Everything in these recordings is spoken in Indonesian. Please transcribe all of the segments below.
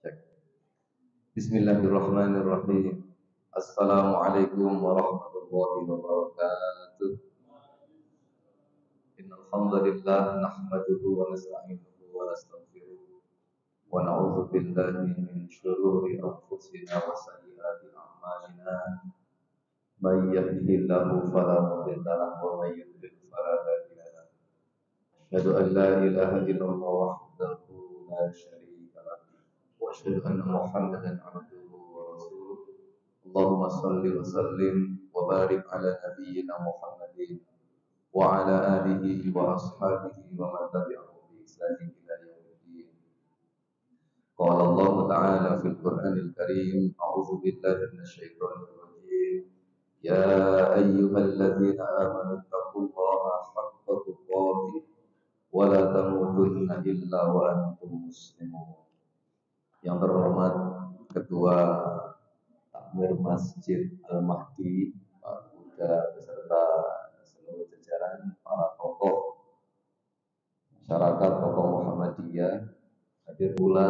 Cek. Bismillahirrahmanirrahim. Assalamualaikum warahmatullahi wabarakatuh. Innal hamdalillah nahmaduhu wa nasta'inuhu wa nastaghfiruh wa na'udzu billahi min shururi anfusina wa sayyiati a'malina. May yahdihillahu fala mudilla lahu wa may yudlil fala hadiya lahu. Asyhadu an la ilaha illallah wahdahu la syarika lahu wa asyhadu anna Muhammadan abduhu wa rasuluh. Allahumma salli wa sallim wa barik ala nabiyyina Muhammadin wa ala alihi wa ashabihi wa man tabi'ahum bi ihsanin ila yaumiddin. Qala Allah Ta'ala fil Qur'anil Karim, a'udzu billahi minasy syaithanir rajim. Ya ayyuhalladzina amanu taqullaha haqqa tuqatih wa la tamutunna illa wa antum muslimun. Yang terhormat Ketua Takmir Masjid Al-Mahdi, Pak Buddha beserta seluruh jajaran para tokoh masyarakat, tokoh Muhammadiyah, hadir pula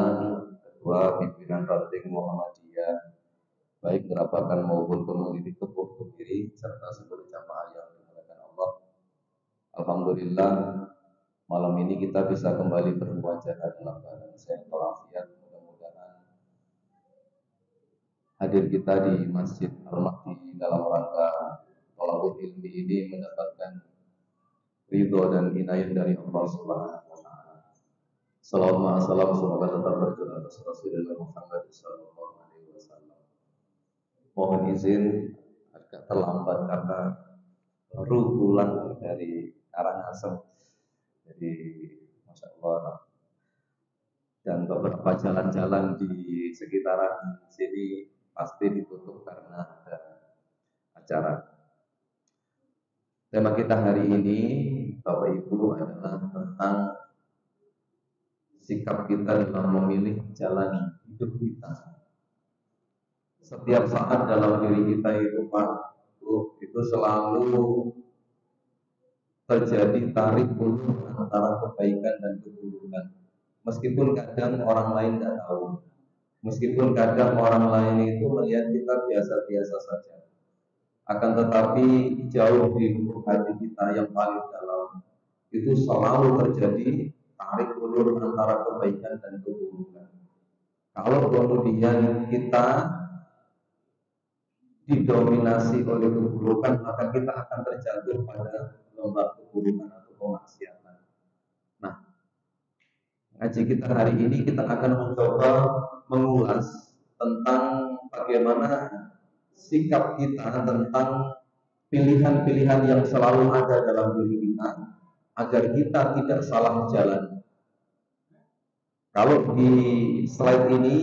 Ketua Pimpinan Ranting Muhammadiyah, baik Gerabakan maupun Community Kepuh Kediri, serta seluruh jamaah yang dimuliakan Allah. Alhamdulillah, malam ini kita bisa kembali berwajah dalam keadaan sehat walafiat. Mudah-mudahan hadir kita di Masjid Al-Mahdi dalam rangka thalabul ilmi ini mendapatkan ridho dan inayah dari Allah Subhanahu wa taala. Salawat salam semoga tetap berjurah atas Rasulullah Muhammad sallallahu alaihi wasallam. Mohon izin agak terlambat karena baru pulang dari Karangasem. Jadi Masya Allah. Dan beberapa jalan-jalan di sekitaran sini pasti ditutup karena ada acara. Tema kita hari ini, Bapak Ibu, adalah tentang sikap kita dalam memilih jalan hidup kita. Setiap saat dalam diri kita itu, Pak, itu selalu terjadi tarik ulur antara kebaikan dan keburukan. Meskipun kadang orang lain tidak tahu, meskipun kadang orang lain itu melihat kita biasa-biasa saja, akan tetapi jauh di lubuk hati kita yang paling dalam itu selalu terjadi tarik ulur antara kebaikan dan keburukan. Kalau kemudian kita didominasi oleh keburukan, maka kita akan terjatuh pada lembah keburukan atau kemaksiatan. Nah, ngaji kita hari ini kita akan mencoba mengulas tentang bagaimana sikap kita tentang pilihan-pilihan yang selalu ada dalam diri kita agar kita tidak salah jalan. Kalau di slide ini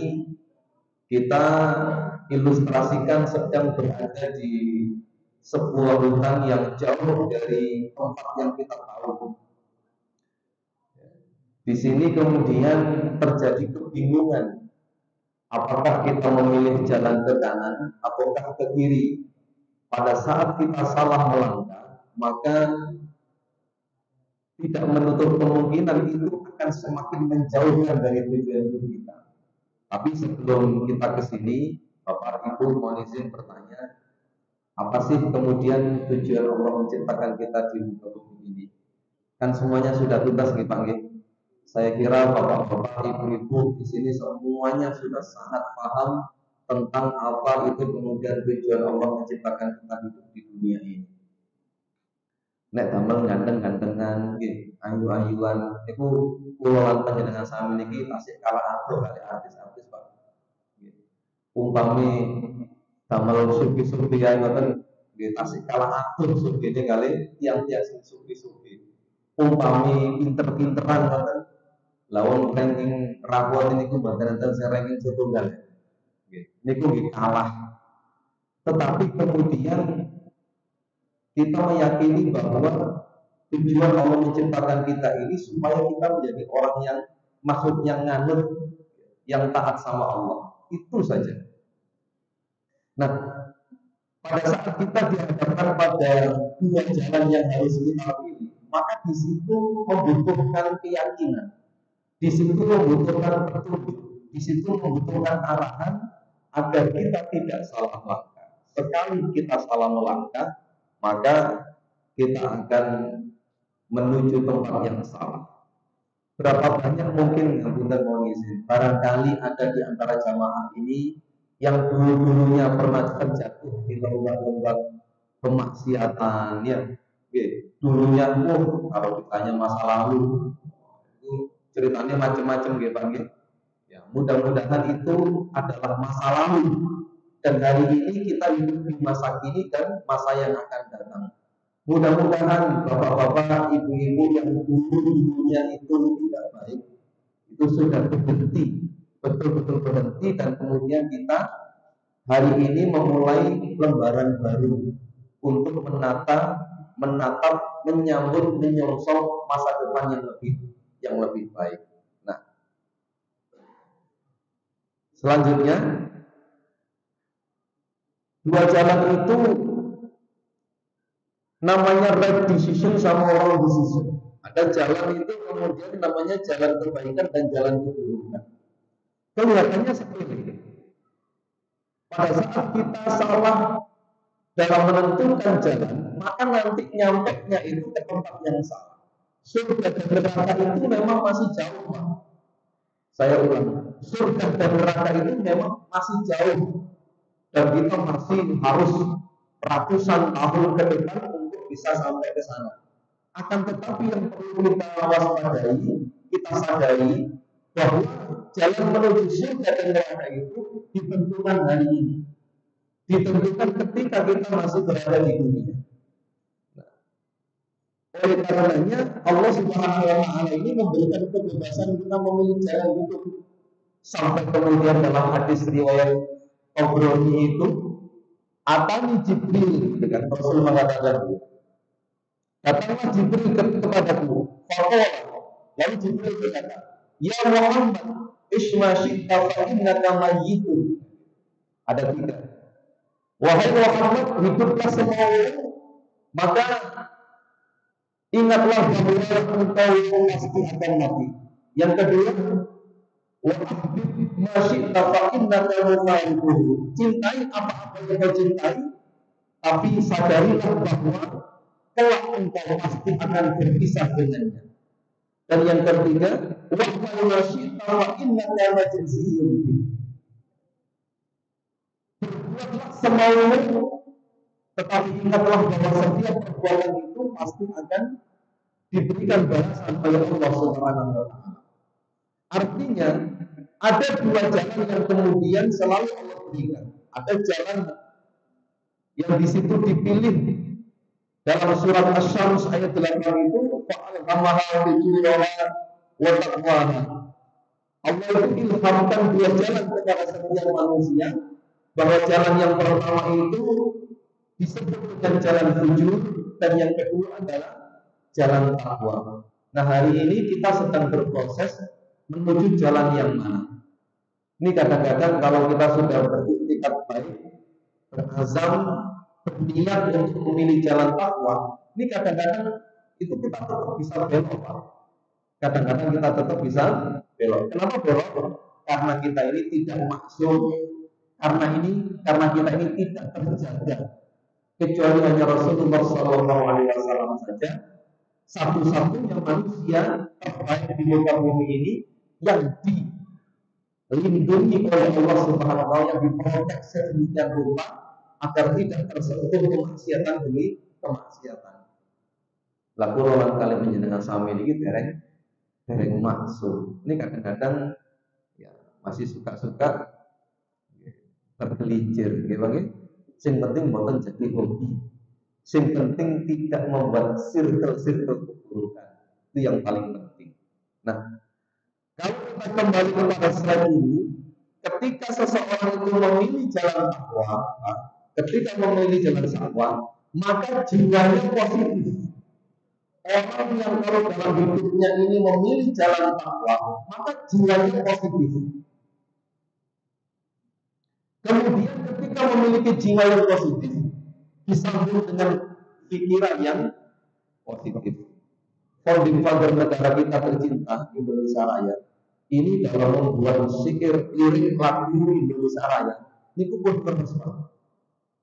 kita ilustrasikan sedang berada di sebuah hutan yang jauh dari tempat yang kita tahu. Di sini kemudian terjadi kebingungan, apakah kita memilih jalan ke kanan ataukah ke kiri. Pada saat kita salah melangkah, maka tidak menutup kemungkinan itu akan semakin menjauhkan dari tujuan hidup kita. Tapi sebelum kita ke sini, Bapak Ibu mohon izin bertanya, apa sih kemudian tujuan Allah menciptakan kita di muka bumi ini? Kan semuanya sudah tuntas nih Pak. Saya kira Bapak-bapak, Ibu-ibu di sini semuanya sudah sangat paham tentang apa itu kemudian tujuan Allah menciptakan kita hidup di dunia ini. Nek damel ganteng-gantengan, ayu-ayuan, itu kula panjenengan sami niki tasih kalah adoh kali artis-artis Pak. Umpami damel sufi-sufi ae ngoten nggih tasih kalah adoh sufine kali tiang-tiang sing sufi-sufi. Umpami pinter-pinteran ngoten lawon ranking rapuan niku mboten enten sing ranking setunggal. Nggih, niku nggih kalah. Tetapi kemudian kita meyakini bahwa tujuan Allah menciptakan kita ini supaya kita menjadi orang yang makhluk yang nganut, yang taat sama Allah. Itu saja. Nah, pada saat kita dihadapkan pada dua jalan yang harus kita pilih, maka di situ membutuhkan keyakinan, di situ membutuhkan petunjuk. Di situ membutuhkan arahan agar kita tidak salah langkah. Sekali kita salah melangkah, maka kita akan menuju tempat yang salah. Berapa banyak mungkin yang punten mohon izin, barangkali ada di antara jamaah ini yang dulu-dulunya pernah terjatuh di lubang-lubang kemaksiatan, ya. Dulunya kalau ditanya masa lalu itu ceritanya macam-macam, ya Pak. Ya, mudah-mudahan itu adalah masa lalu dan hari ini kita hidup di masa kini dan masa yang akan datang. Mudah-mudahan bapak-bapak, ibu-ibu yang dulunya itu tidak baik itu sudah berhenti, betul-betul berhenti, dan kemudian kita hari ini memulai lembaran baru untuk menatap, menyambut, menyongsong masa depan yang lebih baik. Nah, selanjutnya dua jalan itu namanya right decision sama wrong decision. Ada jalan itu kemudian namanya jalan kebaikan dan jalan keburukan. Kelihatannya sepele. Pada saat kita salah dalam menentukan jalan, maka nanti nyampainya itu ke tempat yang salah. Surga dan neraka itu memang masih jauh, Pak. Saya ulang, surga dan neraka itu memang masih jauh, dan kita masih harus ratusan tahun ke depan untuk bisa sampai ke sana. Akan tetapi yang perlu kita waspadai, kita sadari bahwa jalan menuju surga dan neraka itu ditentukan hari ini, ditentukan ketika kita masih berada di dunia. Oleh karenanya Allah Subhanahu wa Ta'ala ini memberikan kebebasan kita memilih jalan itu. Sampai kemudian dalam hadis riwayat Tabrani itu, Atani Jibril, dengan Rasul mengatakan, datanglah Jibril kepadaku. Faqala, lalu Jibril berkata, ya Muhammad, isma syi'ta fa innaka mayyitun. Ada 3. Wahai Muhammad, hiduplah semaumu, maka ingatlah bahwa engkau pasti akan mati. Yang kedua, wa ahbib ma syi'ta fa innaka mufariquhu. Cintai apa-apa yang kau cintai, tapi sadarilah bahwa kelak engkau pasti akan berpisah dengannya. Dan yang ketiga, wa ma syi'ta fa innaka majziyun. Berbuatlah semaumu, tetapi ingatlah bahwa setiap perbuatan itu pasti akan diberikan balasan oleh Allah Subhanahu wa Ta'ala. Artinya ada 2 jalan yang kemudian selalu Allah berikan. Ada jalan yang di situ dipilih dalam surat Asy-Syams ayat 8 itu, fa'alhamaha fujuraha wa taqwaha. Allah itu ilhamkan 2 jalan kepada setiap manusia, bahwa jalan yang pertama itu disebut dengan jalan fujur, dan yang kedua adalah jalan takwa. Nah, hari ini kita sedang berproses menuju jalan yang mana. Ini kadang-kadang kalau kita sudah beriktikad baik, berazam, berniat untuk memilih jalan takwa, ini kadang-kadang itu kita tetap bisa belok. Kadang-kadang kita tetap bisa belok. Kenapa belok? Karena kita ini tidak maksum, karena kita ini tidak terjaga. Kecuali hanya Rasulullah SAW saja, satu-satunya manusia terbaik di muka bumi ini yang dilindungi oleh Allah Subhanahu wa Ta'ala, yang diprotek sedemikian rupa agar tidak tersentuh kemaksiatan demi kemaksiatan. Lalu orang kali menjenengan sami ini dereng maksud. Ini kadang-kadang ya masih suka-suka tergelincir, gitu. Yang penting bukan jadi hobi. Yang penting tidak membuat circle-circle keburukan. Itu yang paling penting. Nah, kalau kita kembali kepada slide ini, ketika seseorang itu memilih jalan takwa, ketika memilih jalan takwa, maka jiwanya positif. Orang yang kalau dalam hidupnya ini memilih jalan takwa, maka jiwanya positif. Kemudian ketika memiliki jiwa yang positif, disambung dengan pikiran yang positif. Founding father negara kita tercinta, Indonesia Raya, ini dalam membuat syair lirik lagu Indonesia Raya ini pun terus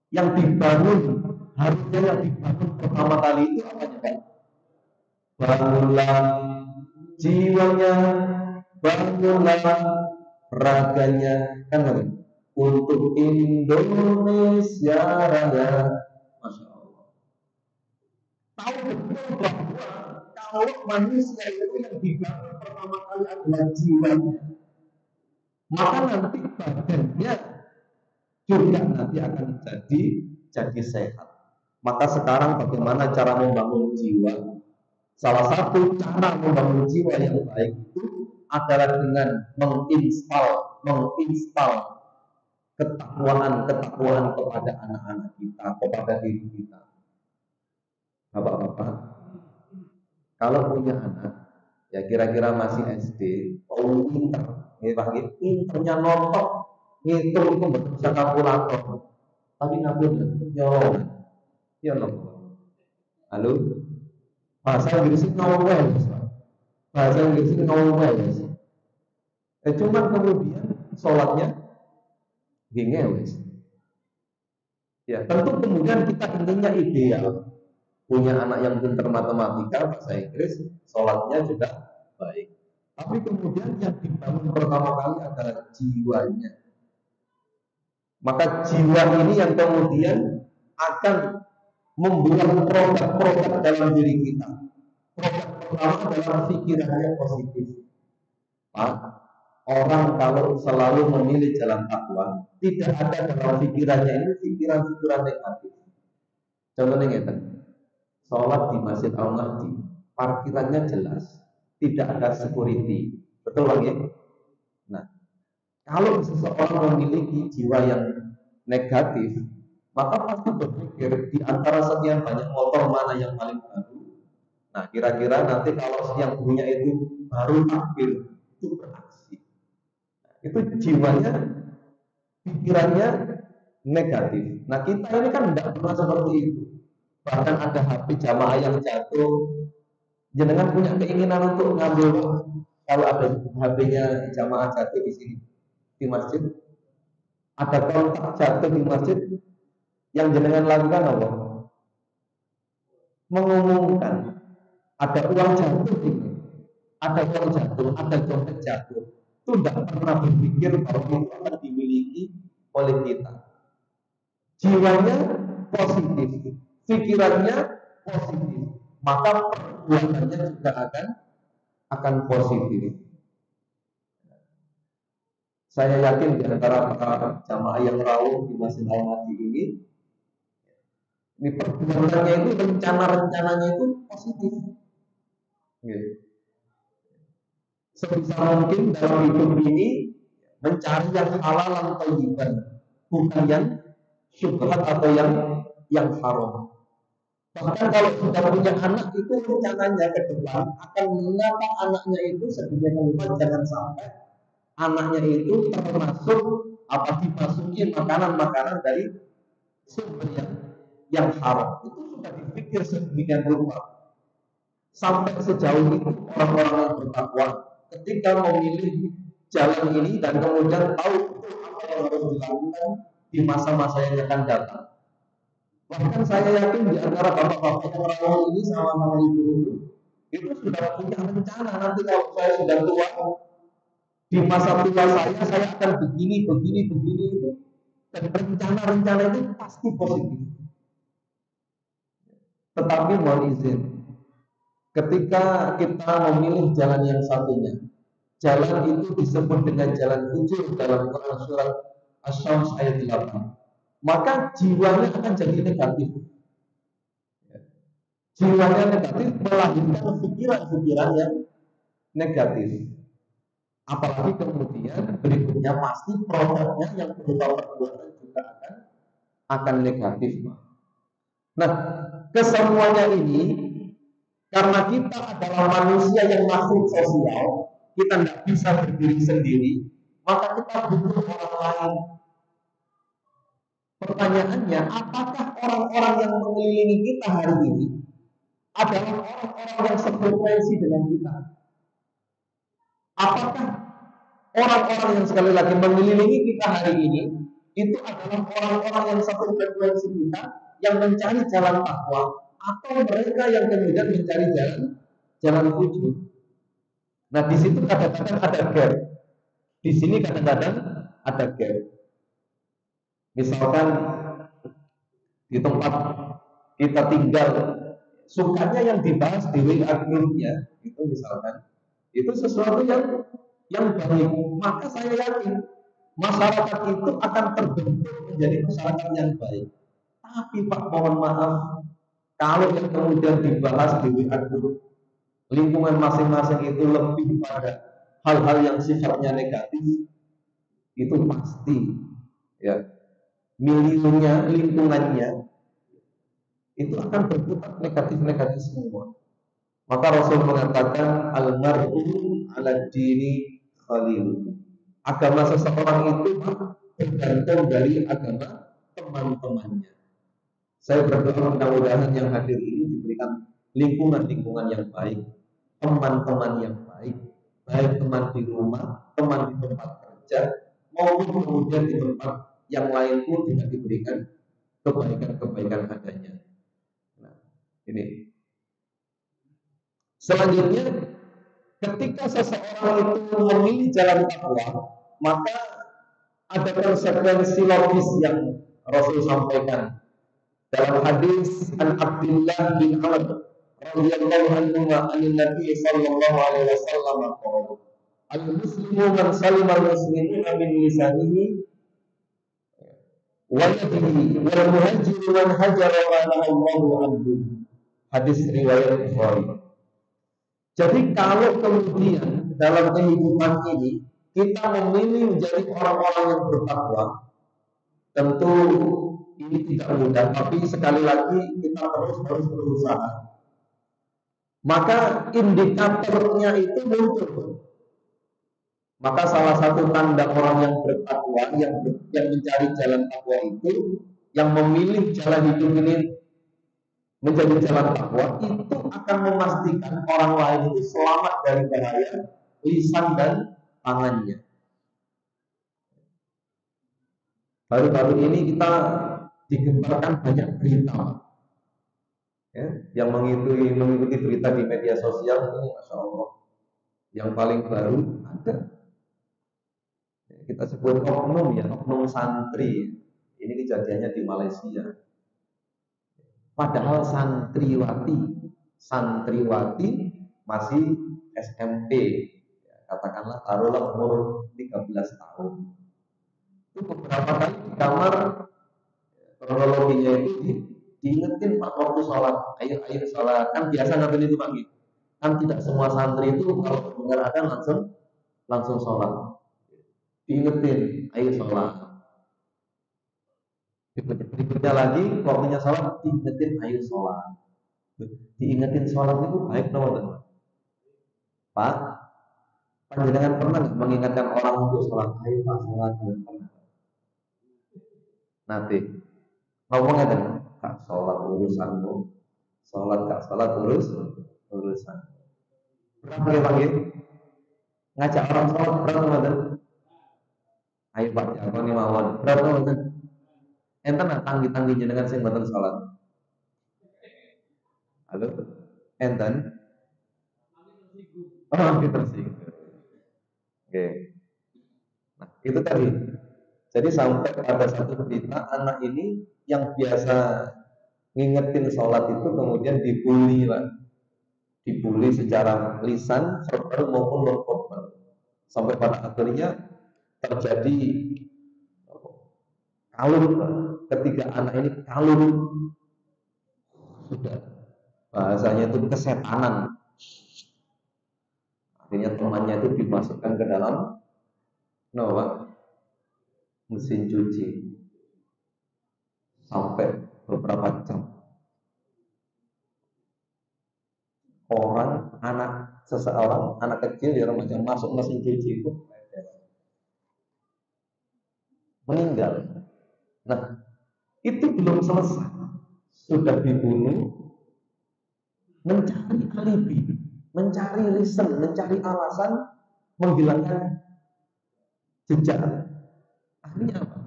yang dibangun harusnya yang dibangun pertama kali itu apa kan? Bangunlah jiwanya, bangunlah raganya, kan untuk Indonesia Raya. Masya Allah. Tahu betul bahwa kalau manusia itu yang dibangun pertama kali adalah jiwanya, maka nanti badannya juga nanti akan jadi sehat. Maka sekarang bagaimana cara membangun jiwa? Salah satu cara membangun jiwa yang baik itu adalah dengan menginstal ketakwaan kepada anak-anak kita, kepada diri kita. Bapak-bapak, kalau punya anak, ya kira-kira masih SD, internya nonton, ngitung itu bisa kalkulator, tapi ngabur ya loh. Halo, bahasa Inggris itu ngawel, bahasa Inggris itu ngawel. Cuman kemudian sholatnya gengel. Ya, tentu kemudian kita intinya ideal punya anak yang pintar matematika, bahasa Inggris, sholatnya juga baik. Tapi kemudian yang dibangun pertama kali adalah jiwanya. Maka jiwa ini yang kemudian akan membuat produk-produk dalam diri kita. Produk pertama adalah pikirannya positif. Orang kalau selalu memilih jalan takwa, tidak ada dalam pikirannya ini pikiran-pikiran negatif. Contohnya ngeten, sholat di Masjid Al-Mahdi, parkirannya jelas, tidak ada security, betul Bang ya? Nah, kalau seseorang memiliki jiwa yang negatif, maka pasti berpikir di antara sekian banyak motor mana yang paling baru. Nah, kira-kira nanti kalau yang punya itu baru takbir, itu beraksi. Nah, itu jiwanya, pikirannya negatif. Nah, kita ini kan tidak pernah seperti itu. Bahkan ada HP jamaah yang jatuh, jenengan punya keinginan untuk ngambil kalau ada HP-nya jamaah jatuh di sini di masjid, ada kontak jatuh di masjid, yang jenengan lakukan apa? Mengumumkan ada uang jatuh ini, ada uang jatuh, ada dompet jatuh. Itu tidak pernah berpikir bahwa itu akan dimiliki oleh kita. Jiwanya positif, pikirannya positif, maka perbuatannya juga akan positif. Saya yakin di antara para jamaah yang rawuh di Masjid Al-Mahdi ini perbuatannya itu, rencana-rencananya itu positif. Sebisa mungkin dalam hidup ini mencari yang halal dan thayyiban, bukan yang syubhat atau yang haram. Bahkan kalau sudah punya anak itu rencananya ke depan akan menata anaknya itu sedemikian rupa jangan sampai anaknya itu termasuk dimasuki makanan-makanan dari sumber yang haram. Itu sudah dipikir sedemikian rupa. Sampai sejauh itu orang-orang yang bertakwa ketika memilih jalan ini dan kemudian tahu apa yang harus dilakukan di masa-masa yang akan datang. Bahkan saya yakin di antara bapak-bapak yang rawuh ini sama ibu itu sudah punya rencana nanti kalau saya sudah tua, di masa tua saya akan begini itu, dan rencana-rencana itu pasti positif. Tetapi mohon izin, ketika kita memilih jalan yang satunya, jalan itu disebut dengan jalan fujur dalam Quran surat Asy-Syams ayat 8. Maka jiwanya akan jadi negatif. Jiwanya negatif melahirkan pikiran-pikiran yang negatif. Apalagi kemudian berikutnya pasti produknya yang berupa perbuatan juga akan negatif. Nah, kesemuanya ini karena kita adalah manusia yang makhluk sosial, kita tidak bisa berdiri sendiri, maka kita butuh orang lain. Pertanyaannya, apakah orang-orang yang mengelilingi kita hari ini adalah orang-orang yang sefrekuensi dengan kita? Apakah orang-orang yang sekali lagi mengelilingi kita hari ini itu adalah orang-orang yang satu frekuensi kita, yang mencari jalan takwa, atau mereka yang kemudian mencari jalan tujuh. Nah, di situ kadang-kadang ada gap. Di sini kadang-kadang ada gap. Misalkan di tempat kita tinggal, sukanya yang dibahas di WA grupnya itu misalkan itu sesuatu yang baik, maka saya yakin masyarakat itu akan terbentuk menjadi masyarakat yang baik. Tapi Pak, mohon maaf, kalau yang kemudian dibahas di WA group lingkungan masing-masing itu lebih pada hal-hal yang sifatnya negatif, itu pasti ya miliunya lingkungannya itu akan berputar negatif-negatif semua. Maka Rasul mengatakan al-mar'u ala dini khalil. Agama seseorang itu tergantung dari agama teman-temannya. Saya berdoa mudah-mudahan yang hadir ini diberikan lingkungan-lingkungan yang baik, teman-teman yang baik, baik teman di rumah, teman di tempat kerja, maupun kemudian di tempat yang lain pun juga diberikan kebaikan-kebaikan adanya. Nah, ini. Selanjutnya, ketika seseorang itu memilih jalan takwa, maka ada konsekuensi logis yang Rasul sampaikan dalam hadis an Abdullah bin Amr radhiyallahu anhu an Nabi sallallahu alaihi wasallam qala al-muslimu man salima al-muslimuna min lisanihi wa yadihi wal muhajiru man hajara ma Allahu anhu. Hadis riwayat Bukhari. Jadi kalau kemudian dalam kehidupan ini kita memilih menjadi orang-orang yang bertakwa, tentu ini tidak mudah, tapi sekali lagi kita harus berusaha. Maka indikatornya itu muncul. Maka salah satu tanda orang yang bertakwa, yang mencari jalan takwa itu, yang memilih jalan hidup ini menjadi jalan takwa, itu akan memastikan orang lain itu selamat dari bahaya lisan dan tangannya. Baru-baru ini kita digemparkan banyak berita, ya, yang mengikuti berita di media sosial ini, masya Allah, yang paling baru ada, kita sebut oknum santri. Ini kejadiannya di Malaysia. Padahal santriwati masih SMP, katakanlah taruhlah umur 13 tahun. Itu beberapa kali di kamar, kronologinya itu diingetin Pak waktu sholat, ayo sholat. Kan biasa ngapain itu Pak? Kan tidak semua santri itu kalau dengar ada langsung sholat. Diingetin, ayo sholat. Berikutnya lagi, waktunya sholat, diingetin ayo sholat. Diingetin sholat itu baik teman-teman. Pak, panjenengan pernah nggak mengingatkan orang untuk sholat? Ayo Pak sholat, pernah. Nanti ngomongnya kan, Kak sholat urusanmu, sholat Kak sholat urusan. Pernah pagi ngajak orang sholat berapa teman-teman? Ayo Pak jangan nih mawon berapa teman-teman? Enten tanggi jenengan sing mboten salat. Halo? Enten? Oh, kita sih. Oke. Nah, itu tadi. Jadi sampai pada satu berita anak ini yang biasa ngingetin sholat itu kemudian dibully lah. Dibully secara lisan, verbal maupun non verbal. Sampai pada akhirnya terjadi kalung. Ketiga anak ini kalung, sudah bahasanya itu kesetanan. Akhirnya temannya itu dimasukkan ke dalam mesin cuci sampai beberapa jam. Seseorang anak kecil ya remaja masuk mesin cuci itu meninggal. Nah, itu belum selesai, sudah dibunuh, mencari alibi, mencari reason, mencari alasan menghilangkan jejak. Akhirnya apa?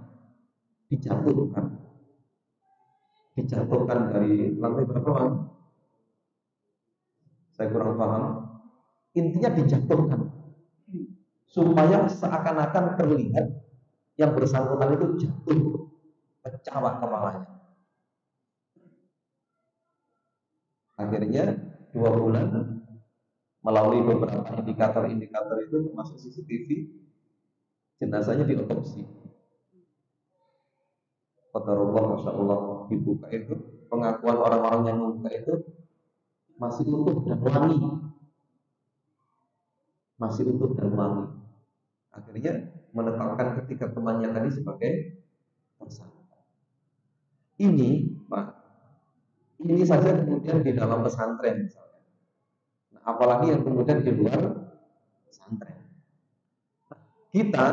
Dijatuhkan. Dijatuhkan dari lantai berapa, Bang? Saya kurang paham. Intinya dijatuhkan supaya seakan-akan terlihat yang bersangkutan itu jatuh, pecah kepalanya. Akhirnya 2 bulan melalui beberapa indikator-indikator itu termasuk CCTV, jenazahnya diotopsi. Qadarullah, Masya Allah, dibuka itu pengakuan orang-orang yang membuka itu masih utuh dan wangi, masih utuh dan wangi. Akhirnya menetapkan ketiga temannya tadi sebagai tersangka. Ini, Pak, ini saja kemudian di dalam pesantren misalnya. Nah, apalagi yang kemudian di luar pesantren. Kita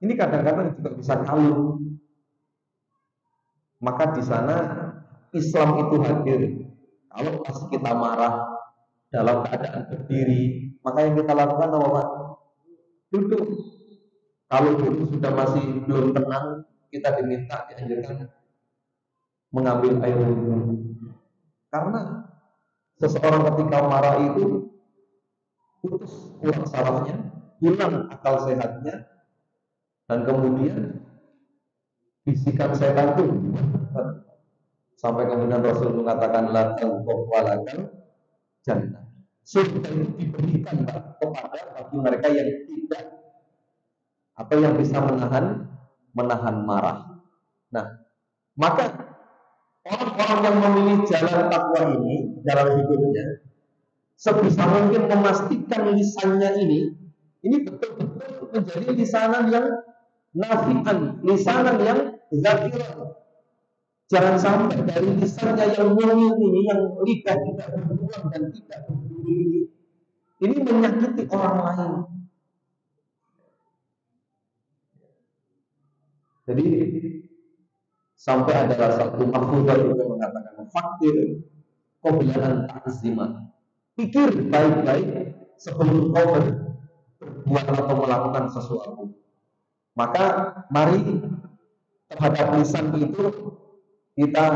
ini kadang-kadang juga bisa kalut. Maka di sana Islam itu hadir. Kalau pas kita marah dalam keadaan berdiri, maka yang kita lakukan apa, Pak? Duduk. Kalau duduk sudah masih belum tenang, kita dianjurkan mengambil air wudhu. Karena seseorang ketika marah itu putus urat sarafnya, hilang akal sehatnya, dan kemudian bisikan setan itu sampai kemudian Rasul mengatakan la taqwa walakal jannah. Surga itu diberikan kepada bagi mereka yang tidak atau yang bisa menahan marah. Nah, maka orang-orang yang memilih jalan takwa ini dalam hidupnya sebisa mungkin memastikan lisannya ini betul-betul menjadi lisanan yang nafi'an, lisanan yang zakiran. Jangan sampai dari lisannya yang mungil ini, yang lidah tidak berbuang dan tidak berduri ini menyakiti orang lain. Jadi sampai ada satu mahfudzah juga mengatakan fakir qoblan ta'zimah. Pikir baik-baik sebelum kau berbuat atau melakukan sesuatu. Maka mari terhadap lisan itu kita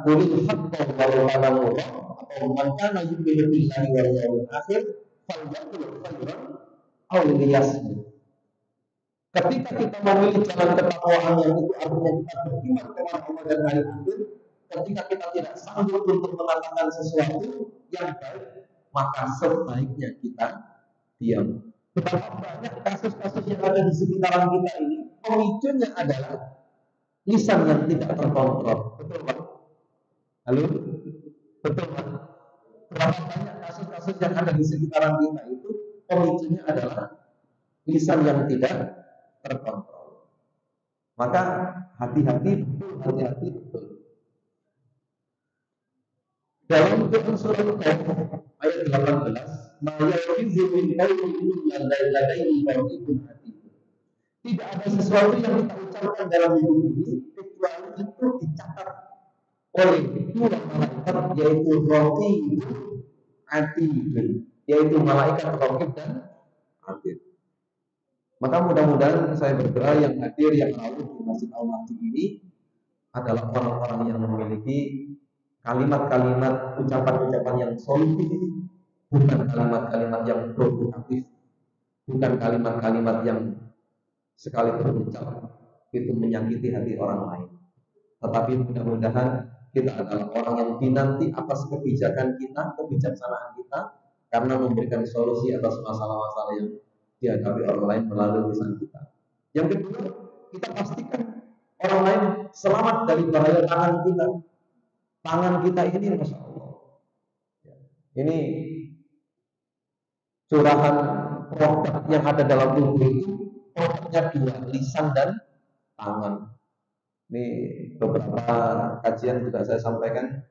qulil haqqo walau kana murra, atau man kana yu'minu billahi wal yawmil akhir falyaqul khairan aw liyasmut. Ketika kita memilih jalan ketakwaan yang itu artinya kita beriman kepada Allah dan hari akhir, ketika kita tidak sanggup untuk mengatakan sesuatu yang baik, maka sebaiknya kita diam. Betapa banyak kasus-kasus yang ada di sekitaran kita ini, pemicunya adalah lisan yang tidak terkontrol. Betul, Pak? Halo? Betul, Pak? Berapa banyak kasus-kasus yang ada di sekitaran kita itu, pemicunya adalah lisan yang tidak terkontrol. Maka hati-hati betul. Dalam Quran surah Al-Kahf ayat 18, "Ma yalfizu min qawlin illa ladaihi raqibun atid." Tidak ada sesuatu yang kita ucapkan dalam hidup ini kecuali itu dicatat oleh dua malaikat, yaitu raqibun atid, yaitu malaikat raqib dan atid. Maka mudah-mudahan saya berdoa yang hadir, yang hadir di Masjid Al-Mahdi ini adalah orang-orang yang memiliki kalimat-kalimat, ucapan-ucapan yang solutif, bukan kalimat-kalimat yang provokatif, bukan kalimat-kalimat yang sekali berucap itu menyakiti hati orang lain. Tetapi mudah-mudahan kita adalah orang yang dinanti atas kebijakan kita, kebijaksanaan kita, karena memberikan solusi atas masalah-masalah yang dihadapi orang lain melalui lisan kita. Yang kedua, kita pastikan orang lain selamat dari bahaya tangan kita. Tangan kita ini, Masya Allah, ini curahan produk yang ada dalam tubuh itu, produknya dua, lisan dan tangan. Ini beberapa kajian juga saya sampaikan.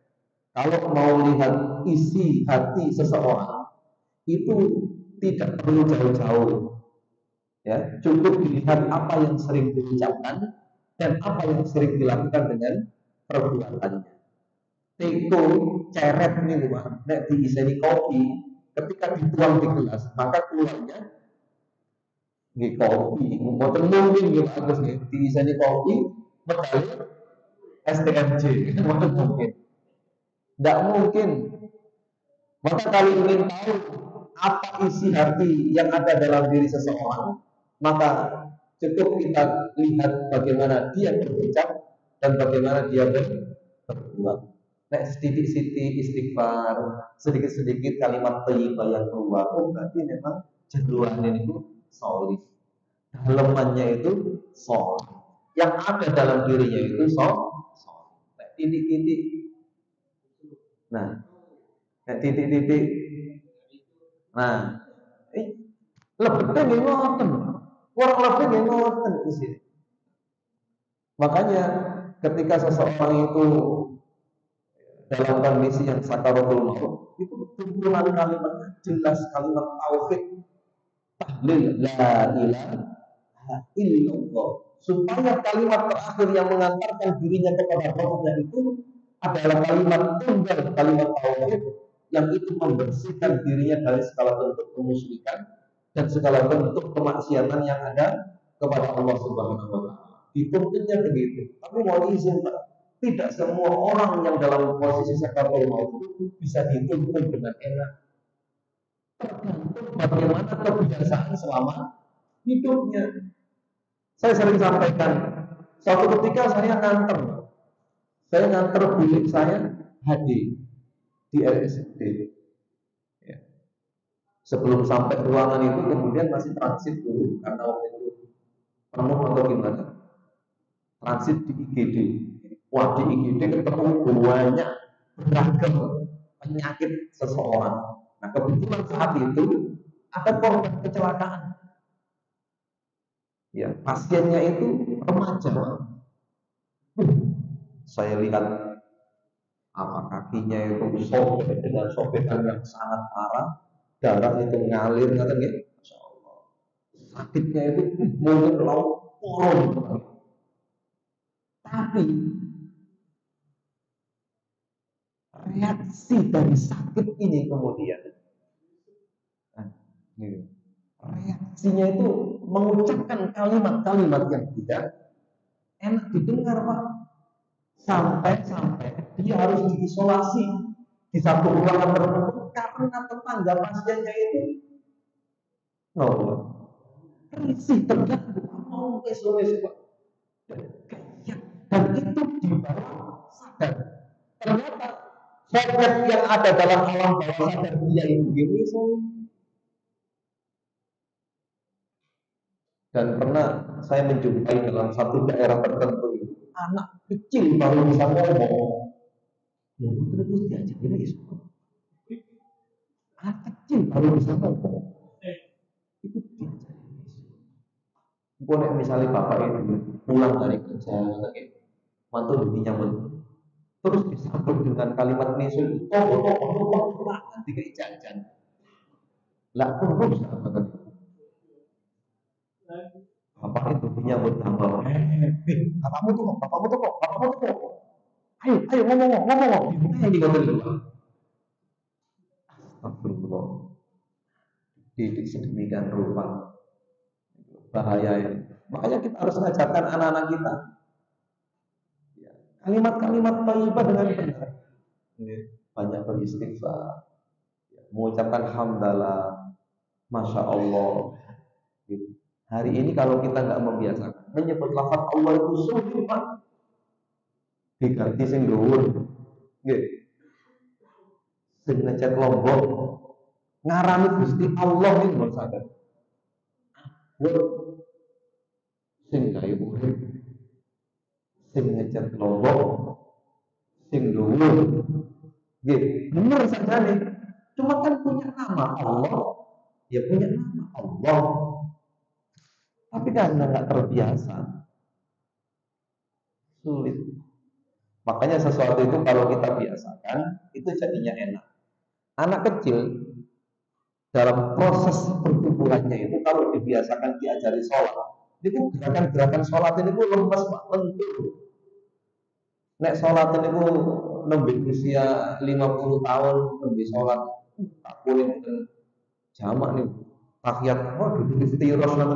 Kalau mau lihat isi hati seseorang, itu tidak perlu jauh-jauh, ya, cukup dilihat apa yang sering diucapkan dan apa yang sering dilakukan dengan perbuatannya. Teko ceret ini, Pak, nek diiseni kopi, ketika dituang di gelas, maka keluarnya nggih kopi, mboten mungkin nggih Pak Agus nggih diiseni kopi medal STMJ, mboten mungkin. Tidak mungkin. Maka kalau ingin tahu apa isi hati yang ada dalam diri seseorang, maka cukup kita lihat bagaimana dia berucap dan bagaimana dia berbuat. Nek sedikit-sedikit istighfar, sedikit-sedikit kalimat thayyibah yang keluar, oh berarti memang jeruannya itu solih. Dalemannya itu solih. Yang ada dalam dirinya itu solih. Nek titik-titik. Nah, nek titik-titik. Nah, lebih nggih ngoten. Kurang lebih nggih ngoten isine. Makanya ketika seseorang itu dalam kondisi yang sakaratul maut, itu kumpulan kalimat jelas, kalimat tauhid, tahlil la ilaha illallah, supaya kalimat terakhir yang mengantarkan dirinya kepada rohnya itu adalah kalimat tunggal, kalimat tauhid yang itu membersihkan dirinya dari segala bentuk kemusyrikan dan segala bentuk kemaksiatan yang ada kepada Allah Subhanahu wa taala. Dituntutnya begitu. Tapi mau izin Pak, tidak semua orang yang dalam posisi sakaratul maut itu bisa dituntut dengan enak. Tergantung bagaimana kebiasaan selama hidupnya. Saya sering sampaikan, suatu ketika saya nganter bilik saya HD di RSUD. Ya. Sebelum sampai ruangan itu kemudian masih transit dulu karena waktu itu penuh atau gimana. Transit di IGD. Wah di IGD ketemu banyak beragam penyakit seseorang. Nah kebetulan saat itu ada korban kecelakaan. Ya pasiennya itu remaja. Saya lihat apa kakinya itu sobek dengan sobekan yang sangat parah, darah itu ngalir, ngerti nggih? Masya Allah. Sakitnya itu mungkin laut turun. Tapi reaksi dari sakit ini kemudian, reaksinya itu mengucapkan kalimat-kalimat yang tidak enak didengar Pak. Sampai dia harus diisolasi di satu ruangan tertentu karena tetangga pasiennya itu risih terganggu mau isolasi Pak. Dan itu di bawah sadar. Ternyata zat yang ada dalam alam bawah sadar dia itu gitu. Dan pernah saya menjumpai dalam satu daerah tertentu anak kecil baru bisa ngomong. Terus diajarin Yesus. Anak kecil baru bisa ngomong. Itu diajarin Yesus. Boleh misalnya bapak itu pulang dari kerja, mantu dinyambut, terus disambut dengan kalimat Yesus. Nanti kayak jajan. Lah terus bapak itu menyambut tambah. Bapakmu tuh kok. Ayo ngomong. Yang digotel. Astagfirullah. Didik sedemikian rupa. Bahaya ya. Makanya kita harus mengajarkan anak-anak kita kalimat-kalimat thayyibah dengan benar. Banyak beristighfar, mengucapkan hamdalah, masya Allah. Hari ini kalau kita nggak membiasakan menyebut lafaz Allah itu sulit Pak. Diganti sing dhuwur. Nggih. Sing ngecet lombok. Ngarani Gusti Allah iki lho sadar. Sing gawe urip. Sing ngecet lombok. Sing dhuwur. Nggih, bener sajane. Cuma kan punya nama Allah. Ya punya nama Allah. Tapi karena nggak terbiasa, sulit. Makanya sesuatu itu kalau kita biasakan, itu jadinya enak. Anak kecil dalam proses pertumbuhannya itu kalau dibiasakan diajari sholat, itu gerakan-gerakan sholat ini itu lemes Pak, lentur. Nek sholat ini itu nembe usia 50 tahun nembe sholat, tak boleh jamak nih. Tahiyat, duduk istiros nanti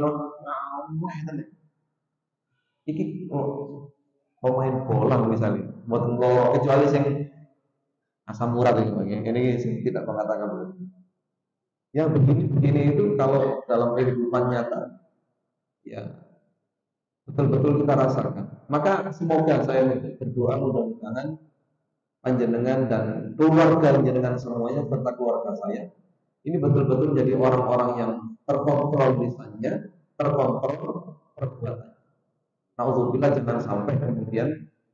wah tenan. Iki pemain bola misalnya, mboten loro kecuali sing asam urat itu, ini sing tidak mengatakan begitu. Ya begini-begini itu kalau dalam kehidupan nyata, ya betul-betul kita rasakan. Maka semoga saya berdoa mudah-mudahan panjenengan dan keluarga panjenengan semuanya serta keluarga saya ini betul-betul menjadi orang-orang yang terkontrol lisannya, terkontrol perbuatan. Nauzubillah, jangan sampai kemudian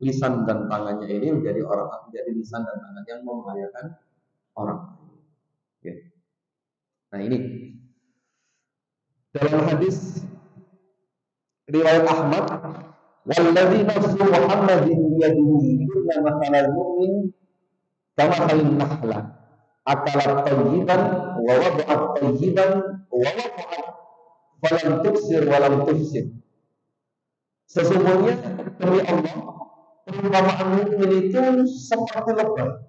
lisan dan tangannya ini menjadi lisan dan tangan yang membahayakan orang. Oke. Nah ini dalam hadis riwayat Ahmad, "Walladzi nafsu Muhammadin biyadihi inna mathalal mu'min kamathalin nahlah akalat tayyiban wa wada'at tayyiban wa waqa'at falam tuksir wa lam tufsid." Sesungguhnya demi Allah, perumpamaan mukmin itu seperti lebah.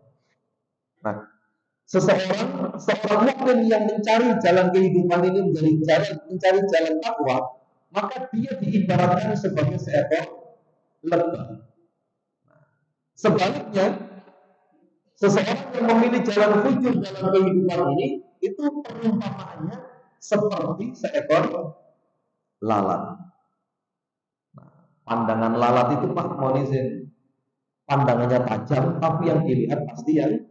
Nah, seorang mukmin yang mencari jalan kehidupan ini mencari jalan takwa, maka dia diibaratkan sebagai seekor lebah. Sebaliknya, seseorang yang memilih jalan fujur dalam kehidupan ini, itu perumpamaannya seperti seekor lalat. Pandangan lalat itu Pak Monizin, pandangannya tajam, tapi yang dilihat pasti yang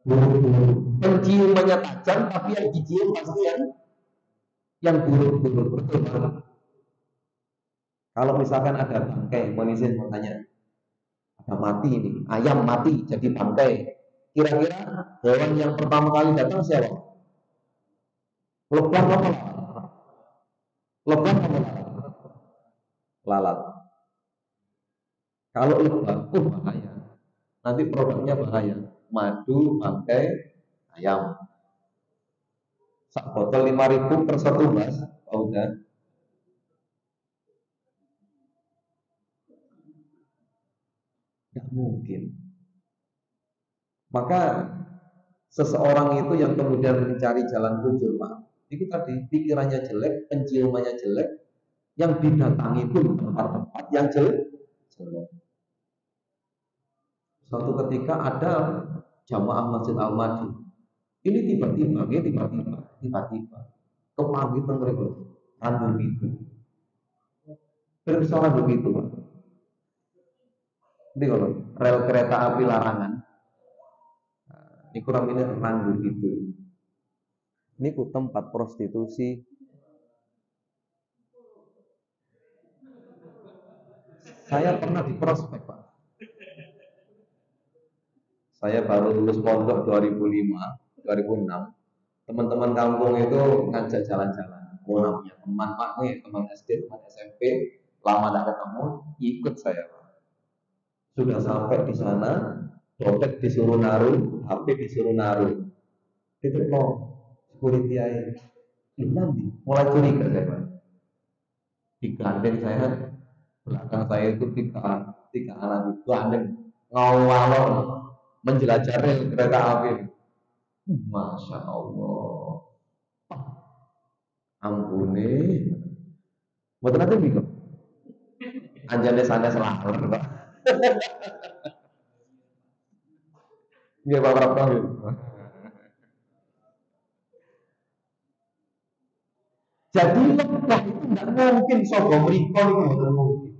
buruk-buruk. Penciumannya tajam, tapi yang dicium pasti yang buruk-buruk. Betul banget. Kalau misalkan ada bangkai, Monizin mau tanya, ada mati ini, ayam mati jadi bangkai. Kira-kira hewan yang pertama kali datang siapa? Lebah apa lalat? Lebah apa lalat? Lalat. Kalau lebah, bahaya. Nanti produknya bahaya. Madu, bangkai, ayam. Sak botol 5.000 per satu mas, udah. Tidak mungkin. Maka seseorang itu yang kemudian mencari jalan fujur, Pak, itu tadi pikirannya jelek, penciumannya jelek, yang didatangi pun tempat-tempat yang jelek. Suatu ketika ada jamaah Masjid Al-Madi. Ini tiba-tiba kepanggitan mereka random itu. Berbicara begitu, Pak. Ini kalau rel kereta api larangan. Ini kurang ini random itu. Ini ku tempat prostitusi. Saya pernah di prospek, Pak. Saya baru lulus pondok 2006. Teman-teman kampung itu ngajak jalan-jalan. Oh, punya teman Pak nih, teman SD, teman SMP, lama tidak ketemu, ikut saya, Pak. Sudah sampai di sana, dompet disuruh naruh, HP disuruh naruh. Itu kok security aja. Nanti mulai curiga saya, Pak. Digandeng saya, belakang saya itu tiga anak digandeng ngawalon menjelajah rel kereta api. Masya Allah, ampune, buat nanti bingung. Anjane sana selalu, Pak. Iya Pak Prapto. Jadi lebah itu tidak mungkin sobo mriko itu tidak mungkin.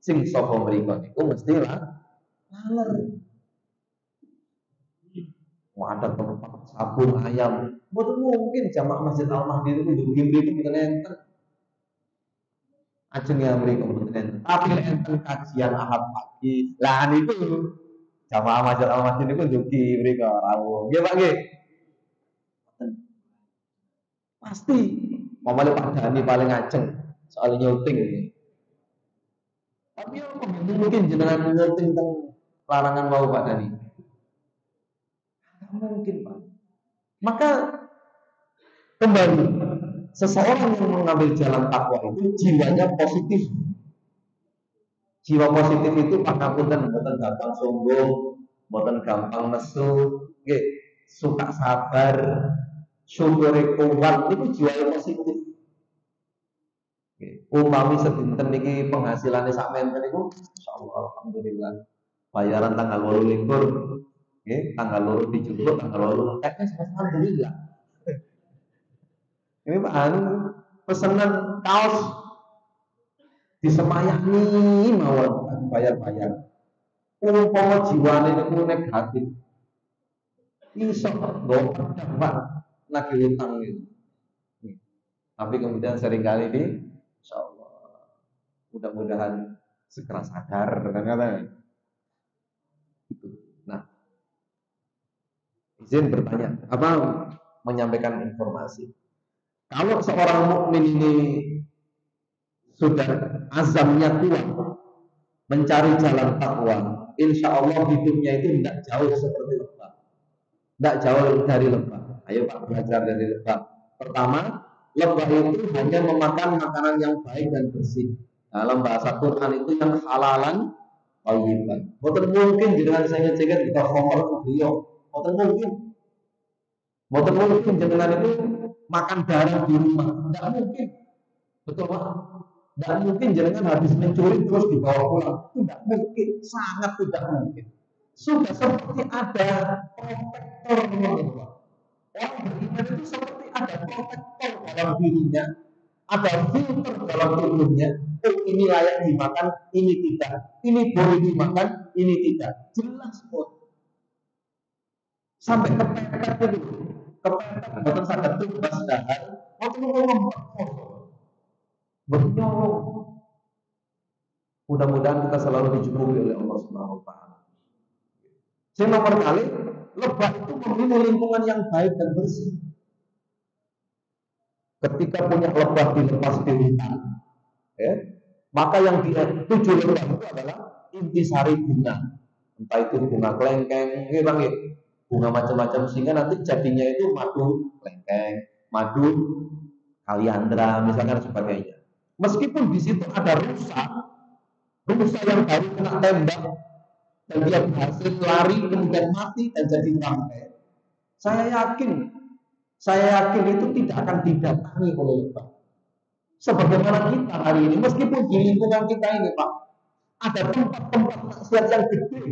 Sing sobo mriko itu mesti laler. Ada tempat sabun ayam, betul mungkin jamaah Masjid Al-Mahdi itu kudu gimri itu bukan enten. Ajeng ya mereka bukan enten. Tapi enten kajian Ahad pagi, lah itu jamaah Masjid Al-Mahdi itu kudu gimri ke rawuh. Ya Pak nggih. Pasti mamane Pak Dani paling ajeng soal nyuting ini. Tapi apa mungkin jenengan nyuting tentang larangan mau Pak Dani? Mungkin Pak. Maka kembali, seseorang yang mengambil jalan takwa itu jiwanya positif. Jiwa positif itu pangapunten mboten gampang sombong, mboten gampang nesu, nggih, suka sabar, syukure kuat, itu jiwa yang positif. Umpami sedinten niki penghasilannya sak menten niku insyaallah alhamdulillah. Bayaran tanggal 28 nggih, tanggal 2 dijupuk, tanggal 8 entek alhamdulillah. Ini Pak Anu pesenan kaos disemayani mawon bayar-bayar. Umpama jiwane niku negatif, iso nggo Pak nagih utang gitu. Tapi kemudian seringkali ini insyaallah mudah-mudahan segera sadar kan katanya. Nah, izin bertanya, apa menyampaikan informasi. Kalau seorang mukmin ini sudah azamnya kuat mencari jalan takwa, insya Allah hidupnya itu tidak jauh seperti lebah, tidak jauh dari lebah. Ayo Pak belajar dari lebah. Pertama, lebah itu hanya memakan makanan yang baik dan bersih. Dalam bahasa Quran itu yang halalan thayyiban. Mboten mungkin jenengan saya ngecegat kita homer beliau. Mboten mungkin. Mboten mungkin jenengan itu makan darah di rumah. Tidak mungkin. Betul Pak? Tidak mungkin jenengan habis mencuri terus dibawa pulang. Tidak mungkin, sangat tidak mungkin. Sudah seperti ada protektor Pak. Orang beriman itu seperti ada protektor dalam dirinya, ada filter dalam tubuhnya. Oh, ini layak dimakan, ini tidak. Ini boleh dimakan, ini tidak. Jelas kok. Sampai kepepet itu. Kepepet, bahkan sadar tugas dahar. Waktu ngomong bernyolong. Mudah-mudahan kita selalu dicukupi oleh Allah Subhanahu wa taala. Yang nomor kali, lebah itu memilih lingkungan yang baik dan bersih. Ketika punya lebah dilepas di hutan, maka yang dituju lebah itu adalah intisari bunga, entah itu bunga kelengkeng, bunga macam-macam, sehingga nanti jadinya itu madu kelengkeng, madu kaliandra, misalkan sebagainya. Meskipun di situ ada rusa yang baru kena tembak dan dia berhasil lari kemudian mati dan jadi bangkai. Saya yakin itu tidak akan didatangi oleh lebah. Sebagaimana kita hari ini, meskipun di lingkungan kita ini Pak, ada tempat-tempat maksiat yang gede,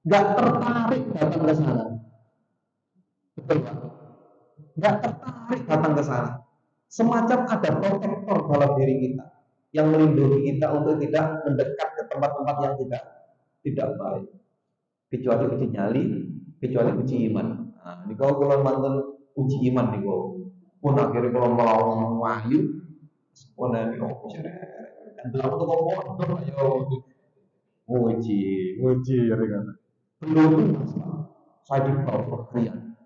nggak tertarik datang ke sana. Betul Pak? Nggak tertarik datang ke sana. Semacam ada protektor dalam diri kita yang melindungi kita untuk tidak mendekat ke tempat-tempat yang tidak baik. Kecuali uji nyali, kecuali uji iman. Nah, ini kalau mantan uji iman nih pun akhirnya kalau mau wahyu, pun ini dan belum tuh kok ayo uji ya kan. Belum saya di kalian.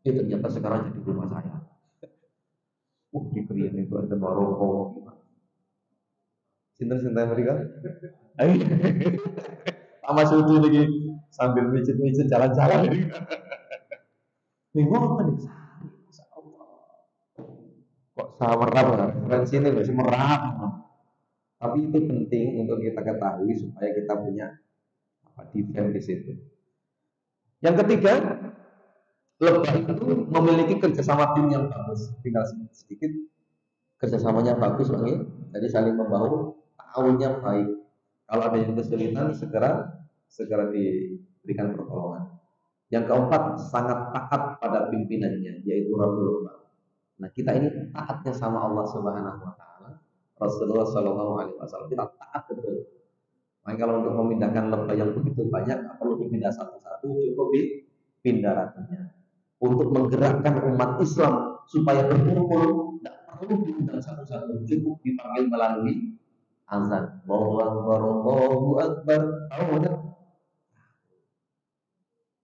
Itu ternyata sekarang jadi rumah saya. Di Krian itu ada Maroko. Sinten mereka? Ayo. Sama sudu lagi sambil mijit-mijit jalan-jalan. Bingung kan? Kok samerap referensi ini masih merap. Tapi itu penting untuk kita ketahui supaya kita punya defense di situ. Yang ketiga, lebah itu memiliki kerjasama tim yang bagus. Tinggal sedikit kerjasamanya bagus lagi, jadi saling membahu, ta'awunnya baik. Kalau ada yang kesulitan segera diberikan pertolongan. Yang keempat, sangat taat pada pimpinannya, yaitu Rasulullah. Nah, kita ini taatnya sama Allah Subhanahu wa taala. Rasulullah Shallallahu alaihi wasallam kita taat betul. Maka kalau untuk memindahkan lebah yang begitu banyak, nggak perlu dipindah satu-satu, cukup dipindah ratunya. Untuk menggerakkan umat Islam supaya berkumpul, tidak perlu diundang satu-satu, cukup dipanggil melalui azan. Allahu Akbar, Allahu Akbar.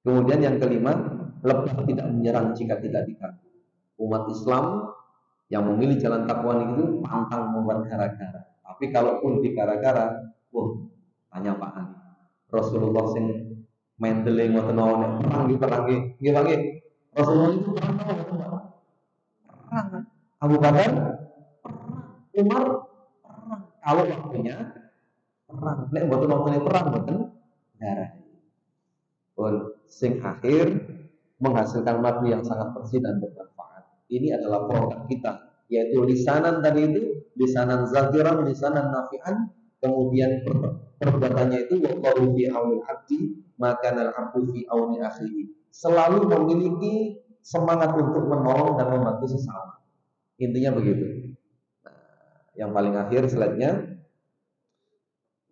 Kemudian yang kelima, lebah tidak menyerang jika tidak diganggu. Umat Islam yang memilih jalan takwa itu pantang membuat gara-gara. Tapi kalaupun di gara-gara, tanya Pak Ali. Rasulullah sing mendele ngoten perang. Rasulullah itu perang perang. Abu Bakar perang, Umar perang. Kalau waktunya perang, nek mboten waktune perang mboten darah. Sing akhir menghasilkan madu yang sangat bersih dan bermanfaat. Ini adalah program kita yaitu lisanan tadi itu, lisanan zakiran, lisanan nafi'an, kemudian perbuatannya itu waqalu fi aunil abdi maka al abdu fi auni akhihi, selalu memiliki semangat untuk menolong dan membantu sesama. Intinya begitu. Yang paling akhir slide-nya,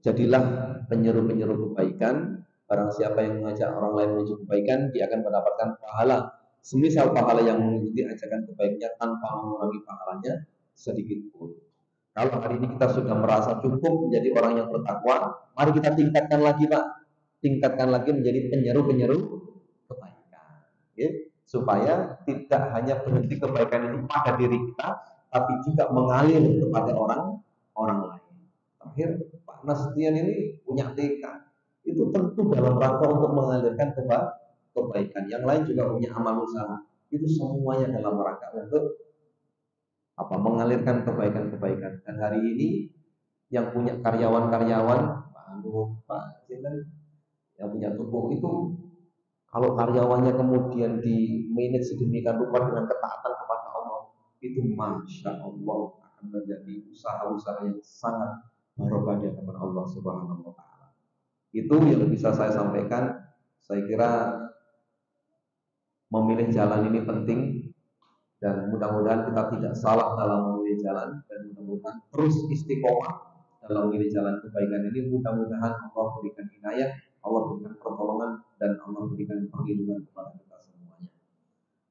jadilah penyeru-penyeru kebaikan. Barang siapa yang mengajak orang lain menuju kebaikan, dia akan mendapatkan pahala semisal pahala yang mengikuti ajakan kebaikannya tanpa mengurangi pahalanya sedikit pun. Kalau hari ini kita sudah merasa cukup menjadi orang yang bertakwa, mari kita tingkatkan lagi, Pak. Tingkatkan lagi menjadi penyeru-penyeru kebaikan. Ya, supaya tidak hanya berhenti kebaikan itu pada diri kita, tapi juga mengalir kepada orang lain. Terakhir, Pak Nasution ini punya tekad. Itu tentu dalam rangka untuk mengalirkan kebaikan. Yang lain juga punya amal usaha. Itu semuanya dalam rangka untuk mengalirkan kebaikan-kebaikan. Dan hari ini yang punya karyawan-karyawan, Pak Anu, Pak Sinten, yang punya toko itu, kalau karyawannya kemudian di manage sedemikian rupa dengan ketaatan kepada Allah, itu masya Allah akan menjadi usaha-usaha yang sangat barokah di hadapan Allah Subhanahu wa taala. Itu yang bisa saya sampaikan. Saya kira memilih jalan ini penting, dan mudah-mudahan kita tidak salah dalam memilih jalan, dan mudah-mudahan terus istiqomah dalam memilih jalan kebaikan ini. Mudah-mudahan Allah berikan inayah, Allah berikan pertolongan, dan Allah berikan perlindungan kepada kita semuanya.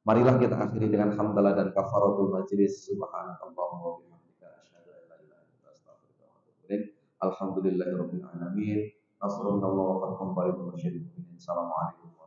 Marilah kita akhiri dengan hamdalah dan kafaratul majlis. Subhanakallahumma wa bihamdika asyhadu an la ilaha illa anta astaghfiruka wa atubu ilaik. Alhamdulillahirabbil alamin. Nasrullah wa fathun qaribun. Assalamualaikum.